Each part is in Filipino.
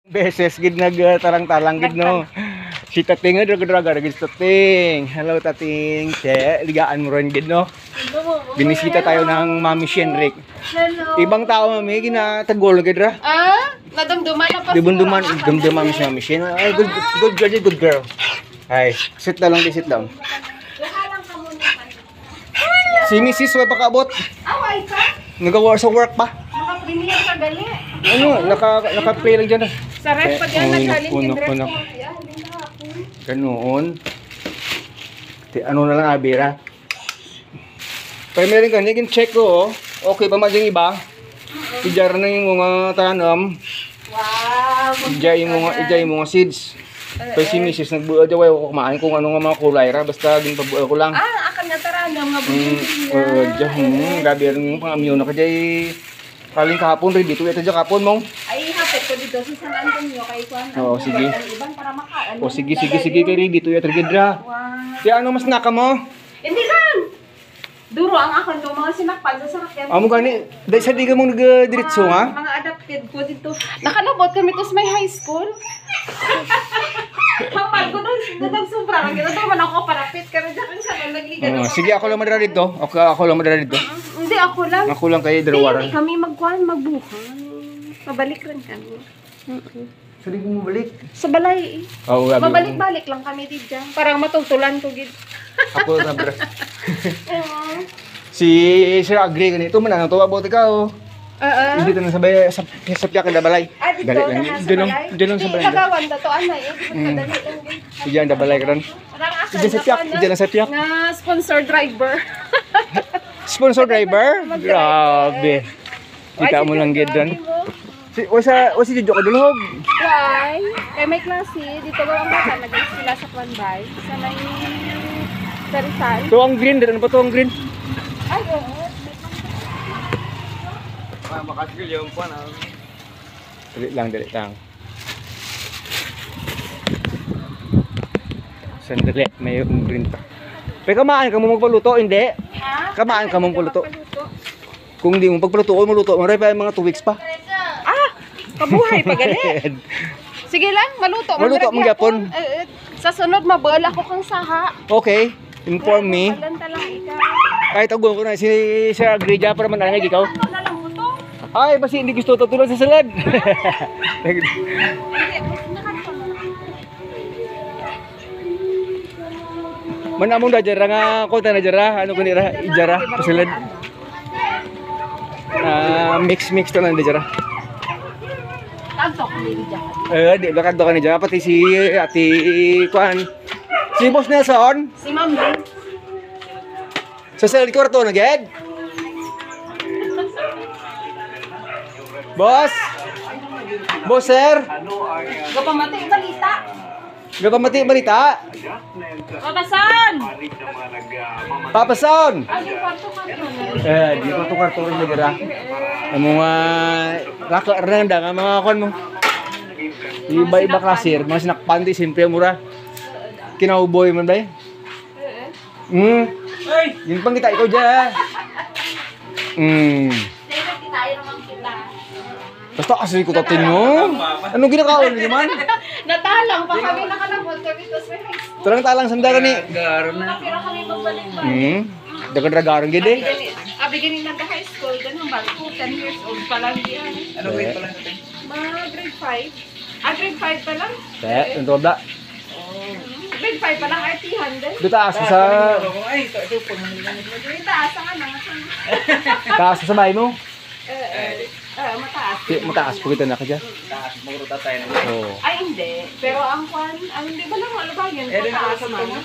Beses gid nagtarang-tarang gid no. Si Tating draga-draga gid Tating. Hello Tating. Che, ligaan mo ron gid no. Binisita tayo ng Mami Shenrik. Hello. Ibang tao mami ginatagol gid ra. Nadamduman na pa. Dumduman si Mami Shen. Ay good girl. Ay, sit na lang, sit down. Si Mrs. wa pa kaabot. Away ka? Nagawa sa work pa. Naka-premier ka gali. Ano, naka-play lang dyan. Sa ref pag yan naghalin Uno. Ganoon. Ano na lang abira. Pero meron ka, naging check ko, okay pa man yung iba. Ijar na yung mga tanam. Wow. Ija yung mga seeds. Pero si Mrs. nagbuo daw ako kumain kung ano nga mga kulay ra. Basta ginpabuo ko lang. Akan na taranam nga buhay. Grabe rin yung pang-amyo na ka jay. Kaling kahapon rin dito. Ito dyan kahapon mong. Ay, hapit ko dito sa San Antonio kay Juan. Oo, sige. Ibang para makaan. O sige kay rin dito. Ito gidra. Wow. Kaya ano mas naka mo? Hindi lang. Duro ang akan to, mga sinakpan sa sakyan. Amo gani, dahil sa di ka mong nag-diretso ha? Mga adapted ko dito. Nakalabot kami to sa may high school. Kapag ko nung sobra, gano'n man ako parapit. Kaya dyan sa nagligan. Sige, ako lang madara dito. Ako lang madara dito. Hindi, ako lang. Ako lang kayo, dalawaran. Hindi kami magbuhan. Mabalik rin kami. Sali ko mabalik. Sa balay eh. Oo, gabi. Mabalik-balik lang kami dito. Parang matutulan ko gid. Ako lang madara. Si Sir Agri, ganito man ang tuwa bote ka oh. Hindi ito nang sabay sa piyak na balay. Dito Dali lang. Diyan lang sa balay. Hindi, nagawan dato anay eh. Madali lang din. Diyan na balay ka ron. Parang asan Diyan sa piyak. Diyan lang sa piyak. na sponsor driver. Sponsor driver? Grabe. Kita mo lang gid doon. Si Jojo ka dulhog. Why? Kaya may klase. Dito ba ang bata nag-sila sa Kwanbay? Sa may Perizal. Ito ang green. Dito pa ito ang green. Ay, oo. Makasigil yung puan. Dali lang. Sandali, may yung green pa. Pero kamaan ka mo magpaluto, hindi? Ha? Kamaan ka mo magpaluto. Magpaluto. Kung hindi mo pagpaluto, maluto. Maray pa yung mga 2 weeks pa. Kabuhay pa gali. Sige lang, maluto. Maluto mong gyapon. Sa sunod, mabala ko kang saha. Okay, inform me. Malanta lang ikaw. Kahit agon ko na si Sir Agrija para man nangay ikaw. Ano na lang mo to? Ay, basi hindi gusto tutulog sa salad. Hindi, Manamong da jara nga kota na jara, ano kunira ijara pasalad. Mix to na jara. Tanto ko ni Jack. Di lakad ka ni jara pati si Ati Kuan. Si Boss Nelson. Si Ma'am Lee. Sa salad kwarto na ged. Boss. Boss sir. Gapamati balita. Gapamati balita. Papasan! Papason. Ay, yung kwarto ka Di pa to kwarto rin na jara. Ang mga randa nga mga kon mo. Iba-iba klasir, mga sinakpan di simple mura. Kinauboy man ba? Yun pang kita ikaw dyan. tayo naman kita. Basta kasi ko tatin mo. Anong ginakaon niyo man? Natalang pa kami nakalabot kami to sa high school. Tarang talang sandara ni. Pero kami magbalik pa. Dagan-ragaron gid eh. Beginning ng high school, ganun ba? 10 years old pa lang yan. Ano grade pa lang natin? Mga grade 5. Grade 5 pa lang? Ito bla. Grade 5 pa lang, RT-handle. Dito taas sa Ay, ito po. Grade taas nga lang. taas sa bahay mo. Mataas. Mataas po kita na ka dyan. Taas, magruta tayo ng Oo. Ay, hindi. Pero ang kwan, hindi ba lang ano ba yun? Mataas man.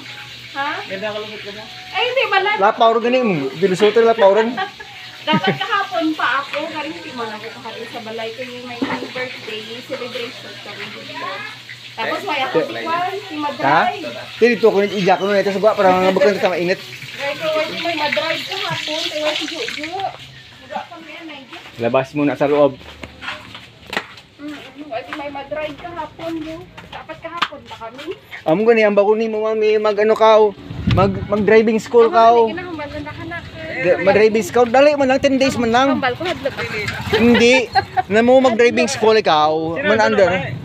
Ha? Ganda kalungkot ka mo? Ay, hindi ba lang? Lapaw rin ganing mo. Dilusote lapaw rin. Dapat kahapon pa ako, karin hindi mo lang ako karin sa balay ko yung may birthday celebration ka rin dito. Tapos may ako si Kwan, si Ha? Madray. Dito ko nit ijak ko nito sa buwa para mga bukang kita mainit. Right, may Madray kahapon, tayo si Jojo. Wala kami yan, Nigel. Labas muna sa loob. May Madray kahapon mo. Dapat kahapon pa kami. Amo gani ang bako nimo mami mag-ano ka mag-driving school ka. Kinahambal na kanak. Mag-driving school dali man lang 10 days man lang. Hambal ko hadlok. Hindi na mo mag-driving school ikaw man under.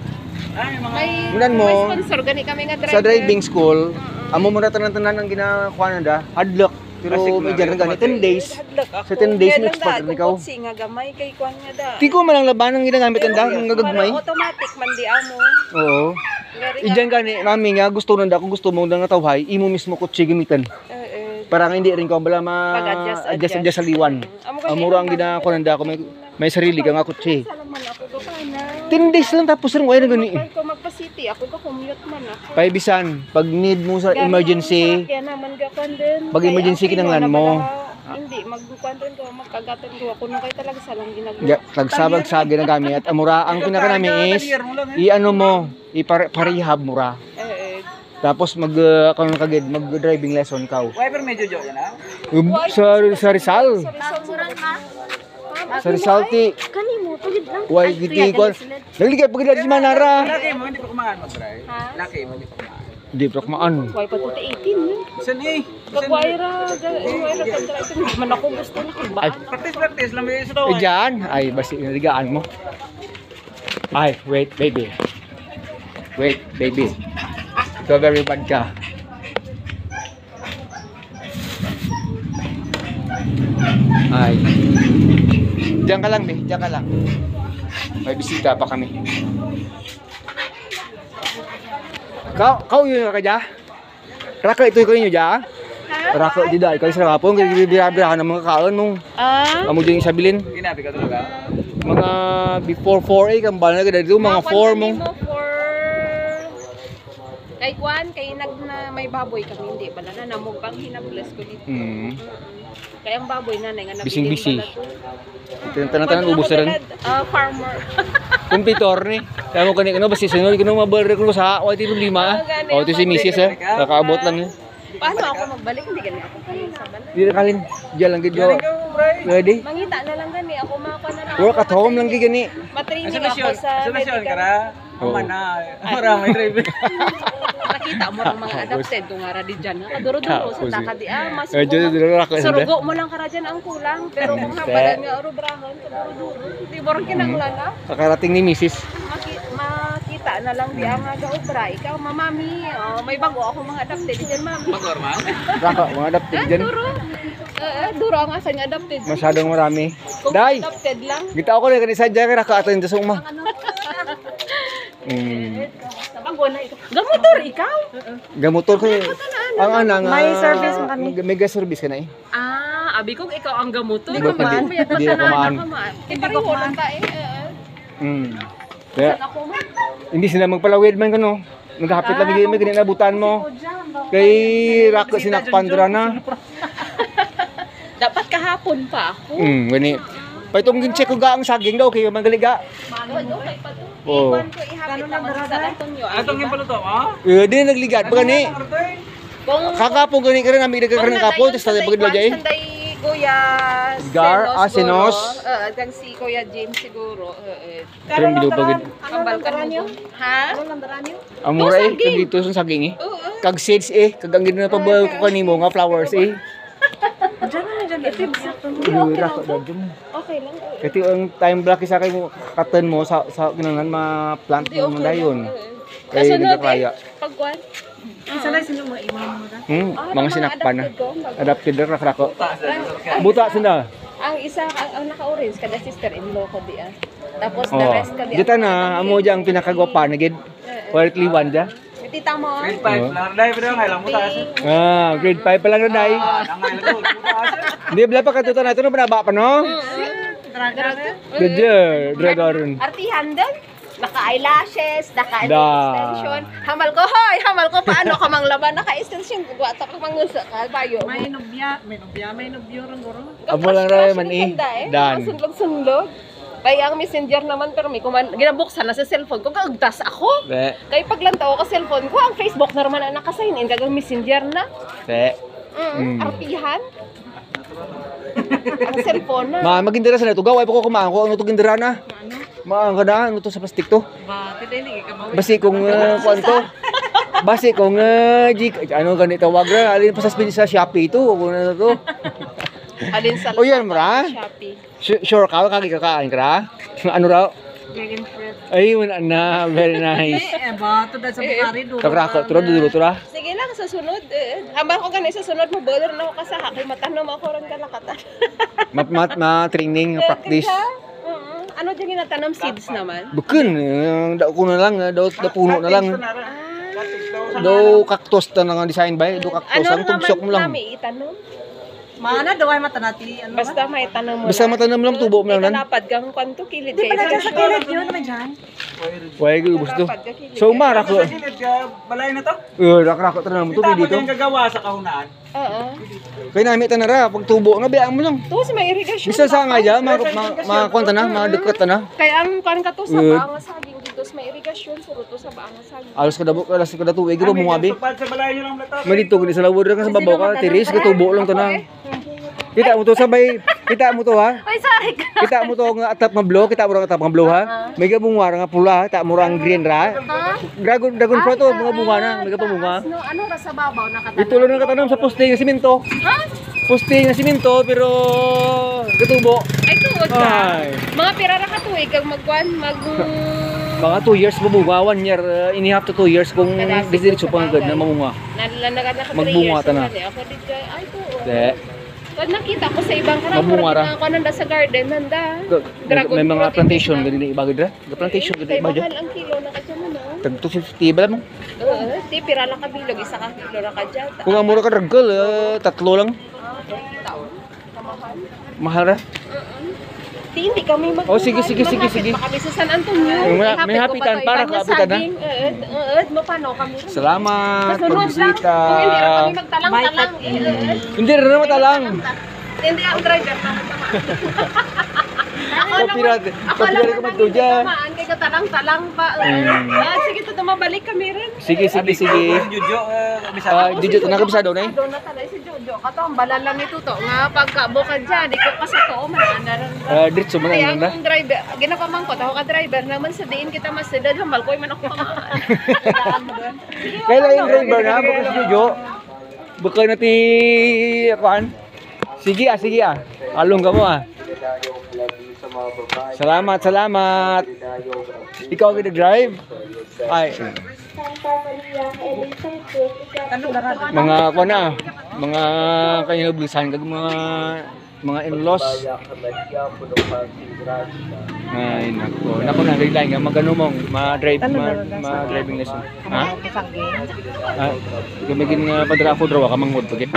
Ay, mga... May, Unan mo, may sponsor gani kami nga driver. sa driving school, amo mo na tanan-tanan ang ginakuha na da, hadlock. Pero Classic may na dyan rin, gani, 10 days. Sa 10 days mo expert rin ikaw. Si nga gamay kay kwan nga da. Di ko man ang laban ang ginagamit ang da, ang gagagmay. Para automatic man di amo. Oo. Gari Iyan gani, mami nga, gusto nanda, kung gusto mo nga tawhay, imo mismo kutsi gamitan. Para nga hindi rin ko bala ma-adjust sa liwan. Amura ang ginakuha nanda, kung may sarili ka nga kutsi. Salaman ako ko pana. 10 days lang tapos rin, wala na gani. Pag ko magpa-city, ako ka commute man ako. Paibisan, pag need mo sa emergency, Kaya naman gakwan din. Pag emergency kinanglan mo. Hindi, magkukuan din ko, magkagatan ko. Ako nung kayo talaga salang ginagawa. tagsabag sa ginagamit. At amura, ang pinaka namin is, i-ano mo, iparehab mura. Tapos mag-driving lesson ka. Wiper medyo jo yan, ha? Sa Rizal. Sa Rizal ti. Kanimo, tugid lang. Why giti ko. Naligay pag dali manara. Laki mo, hindi pa kumaan mag-drive. Laki mo, hindi pa kumaan. Di pa kumaan. Why pa tuti 18 Isan eh. Pag-wire ka drive. Man ako gusto na Ay, kibaan. Practice lang may isa daw. dyan. Ay, basi naligaan mo. Ay, wait, baby. Wait, baby. So very bad ka. Ay. Diyan ka lang, be. Diyan ka lang. May bisita pa kami. Kau yun ka dya? Raka ito ko ninyo dya? Raka di dahil kayo sa kapon. Kaya bibira-bira ka ng mga kaon mong. Amo dyan yung sabilin. Ginabi ka talaga. Mga before 4 kang bala na ka dito. Mga 4 mong. Kay Kwan, kay na may baboy kami, hindi pala na namugbang hinabless ko dito. Kaya ang baboy na nga nabilin Bising-busy. pala to. Tanan-tanan ubos na rin. Farmer. Kumpitor ni. Kaya mo kanina basi sunod kuno mabalre ko sa wati problema. O ito si Mrs. Nakaabot lang. Paano ako magbalik? Hindi gani ako kayo sa balay. Di kalin. Diyan lang gid. Ready? Mangita na lang gani, ako makakuha na lang. Work at home lang gid gani. Matraining ako sa Isolation medical. kara. Aman na. Maraming driver. Nakita mo ang mga adopted kung nga di dyan. Kaduro-duro sa taka di mas Duro ako sa. surugo mo lang kara dyan ang kulang. Pero kung habalan nga orubrahon, kaduro-duro. Di mo rin kinanglan na. Kakarating ni Mrs. Makita na lang di ang aga obra. Ikaw, mamami, may bago ako mga adopted dyan, mami. Magorman. Raka mga adapted dyan. Duro. Duro ang asa niya adopted. Masyadong marami. Kung Dai. adopted lang. Kita ako na kanisa dyan kaya raka atin sa uma. Bago na ikaw. Gamotor ikaw? Gamotor ko. Ang anang May service mo kami. Mega service ka na eh. Abi kong ikaw ang gamotor. Hindi ko man. Hindi ko man. Pareho lang tayo. Kaya, Ako man. hindi sila magpalawid man kano. Naghapit lang may ganyan nabutan mo. Kay Raka sinakpandra na. Dapat kahapon pa ako. Gani. Pa itong gincheck ko ga ang saging daw kayo magaliga. Okay pa to. Oo. Iwan ko ihapit naman sa Antonio. Atong yung paluto, ha? Di nagligad pa gani. Kung Kakapon gani ka rin namin nagkakaroon ng kapon tapos tayo pagkidlo dyan. Sanday Kuya Gar, Senos. Kang si Kuya James siguro. Pero hindi pa gid. Kambal ka mo. Ha? Amura eh kag dito sa saging eh. Kag seeds eh kag ang gina pa ko kanimo nga flowers eh. Raka daw dyan. Okay lang. Kasi ang time block isa kay mo cotton mo sa kinangan ma-plant mo dayon. Kay Kasunod nagkakaya. Pagkuan. Mga sinakpan na. Adapted na rakrako. Buta sila. Ang isa, ang naka-orange, kada sister-in-law ko di ah. Tapos the Oh. rest ka di. Dito na amo diyan ang pinakagwapa na gid. Quietly one dia. May tita mo. Grade 5 lang. Dahil pero ang ilang mo taas. Grade 5 pa lang na dai. Ang ilang mo taas. Hindi bala pa katuto na ito no banaba pa no. Gadya, dragaron. Artihan din. Naka-eyelashes, naka-extension. Da. Hamal ko, hoy! Hamal ko, paano ka mang laban? Naka-extension. Guwata ka mangusa ka, bayo. May nobya rin guro. Amo lang ra man eh. Dan. Sunlog-sunlog. Kaya ang messenger naman, pero may ginabuksan na sa cellphone ko, kaagdas ako. Be. Kaya paglantaw ko ka cellphone ko, ang Facebook na naman ang nakasign in, kagang messenger na. Be. Artihan. Ang cellphone na. Magindira sa nato gaway pa ko kumaan ko ano to gindira na. Maang kada ano to sa plastic to. Ba, tidinig ka mo. Basi kung kuan to. Basi kung ano ganito tawag ra alin pa sa Shopee to kung ano to. Alin sa O yan, mara? Shopee. Sure ka kagi kakain ka? Ano raw? Dragon fruit. Ay, wala na. Very nice. ba? Ito dahil sa bukari doon. Takrako, tura, duro, tura. Sige lang, sa sunod. Hamba ko ganun, sa sunod mo, boiler na ako kasaha. Kay matanom ako rin kalakatan. Ma-training, practice. Ano dyan ginatanong seeds naman? Bukan, daw ko na lang, daw puno na lang. Daw cactus na nga design ba? Daw cactus, Ano ang tugsok mo lang. may itanong? Mana daw ay matanati. Ano Basta may tanong mo Basta matanam lang, tubo mo lang nan. Kanapad kang kwanto, kilid Di ba nandiyan sa kilid yun naman dyan? Why ko gusto. So umara ko. Sa gilid ka, balay na to. Rakrako na mo to Kita mo dito. yung gagawa sa kahunaan. Oo. Kaya namin tanara, pag tubo na bayaan mo lang. Tapos may irrigation. Bisa sa nga dyan, makuha na, madekat na. Kaya ang kan ka to sa Good. baang saging dito, may irrigation, puro to sa baang saging. Alas kada tuwig ka ba mumabi? Tupad sa balay nyo lang lato. May dito, sa lawod ka sa babaw ka, tiris, katubo lang to na. Kita mo to sabay, kita mo to ha. Ay, sorry ka. Kita mo to nga atap nga blow, kita mo ra atap nga blow ha. May bunga nga pula, ta mo ang green ra. Dragon fruit to, mga bunga na, may bunga. No, ano ra sa babaw nakatanong? Ito lang nakatanong sa poste ng simento. Ha? Poste ng simento pero katubo. Ay, tuwag ka. Ay. Mga pira ra ka tuwig, kag Mga 2 years mabuga, 1 year, and a half to 2 years kung diretso pa agad na mamunga. Nalalaga na ka 3 Magbunga years. ta na. Ako dito, ay, tuwag. De. Pag nakita ko sa ibang Mabunga ra. karang ako nanda sa garden, nanda. May mga plantation gani ibagid ra. Plantation gani Kay ba mahal ang kilo na kadyan mo, no? Tag 250 ba mo? Di, pira lang ka bilog, isa ka kilo na kadyan. Kung ang mura ka ragal, tatlo lang. Mahal ra. Di, hindi kami mag- Oh, sige. Baka kami sa San Antonio. May hapitan para kaapitan na. Mapano kami. Salamat, Kasunod lang. pagbisita. Kung hindi ra kami magtalang-talang. Hindi rin naman talang. Hindi ang driver na Kapirat ko magtudya. Kaya katalang-talang pa. Sige, ito mabalik kami rin. Sige. Jujo, bisa. Didyo, nakabisado na eh. Doon na talay si Jojo. Kato, ang balalang nito to. Nga pagkabukad dyan, di ko kasi to, mananaran. Diretso mo Kaya lang na. ang driver, ginapamangkot ako ka-driver naman sa diin kita masidad, hambal ko man ako pamaan. Kailan yung driver na? Baka si Jojo. Baka nati... Kuan? Sige ah. Along ka mo ah. Salamat. Ikaw ang nag-drive? Ay. Mga kuan na. Mga kanya bilisan kag mga in-laws. Ay nako. Nako na line nga magano mong ma-driving lesson. Ha? Gumigin nga padra ako draw ka mangod pagit.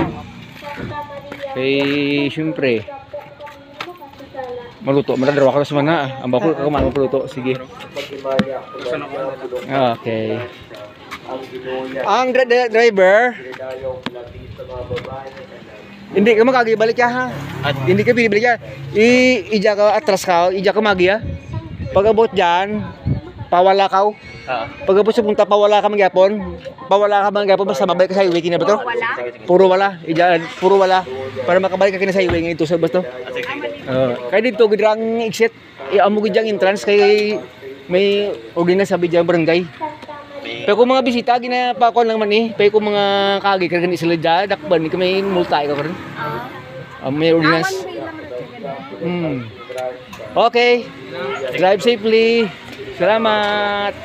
Kay syempre maluto, madadarawa ka sa mana. Ang bakul ka man maluto. Sige. Okay. Ang driver hindi ka makagibalik ya ha. Hindi ka bibalik ya. Ija ka atras ka, ija ka magi ya. Pag abot diyan, pawala ka. Pag abot sa punta pawala ka magyapon. Pawala ka magyapon basta mabalik ka sa highway kina ba to? Puro wala. Ija puro wala. Para makabalik ka kina sa highway ngito sa basto. Kaya dito gidrang exit. Amo gid jang entrance kay may ordinance sabi diyan barangay. Pero kung mga bisita ginapakon lang man eh. Pero kung mga kagi ka sila diyan, dakban ni may multa ka rin. May ordinance. Okay. Drive safely. Salamat.